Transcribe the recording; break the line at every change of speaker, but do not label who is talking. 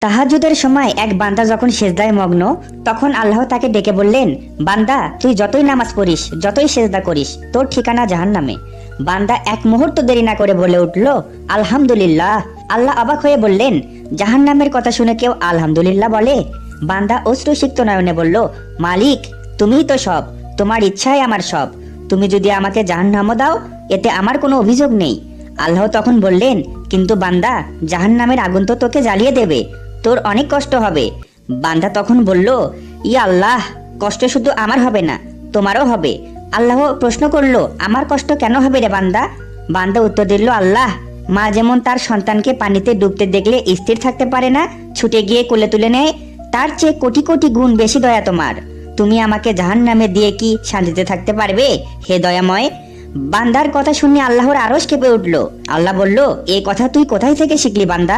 তাহাজ্জুদের সময় এক বান্দা যখন সেজদায় মগ্ন, তখন আল্লাহ তাকে ডেকে বললেন, বান্দা তুই যতই নামাজ পড়িস, যতই সেজদা করিস, তোর ঠিকানা জাহান্নামে। বান্দা এক মুহূর্ত দেরি না করে বলে উঠল, আলহামদুলিল্লাহ। আল্লাহ অবাক হয়ে বললেন, জাহান্নামের কথা শুনে কেউ আলহামদুলিল্লাহ বলে? বান্দা অশ্রুসিক্ত নয়নে বলল, মালিক তুমিই তো সব, তোমার ইচ্ছাই আমার সব। তুমি যদি আমাকে জাহান্নামও দাও, এতে আমার কোনো অভিযোগ নেই। আল্লাহ তখন বললেন, কিন্তু বান্দা জাহান্নামের আগুন তো তোকে জ্বালিয়ে দেবে, তোর অনেক কষ্ট হবে। বান্দা তখন বলল, ইয়া আল্লাহ, কষ্ট শুধু আমার হবে না, তোমারও হবে। আল্লাহ প্রশ্ন করলো, আমার কষ্ট কেন হবে রে বান্দা? বান্দা উত্তর দিল, আল্লাহ, মা যেমন তার সন্তানকে পানিতে ডুবতে দেখলে স্থির থাকতে পারে না, ছুটে গিয়ে কোলে তুলে নেয়, তার চেয়ে কোটি কোটি গুণ বেশি দয়া তোমার। তুমি আমাকে জাহান্নামে দিয়ে কি শান্তিতে থাকতে পারবে হে দয়াময়? বান্দার কথা শুনে আল্লাহর আরশ কেঁপে উঠল। আল্লাহ বলল, এ কথা তুই কোথায় থেকে শিখলি বান্দা?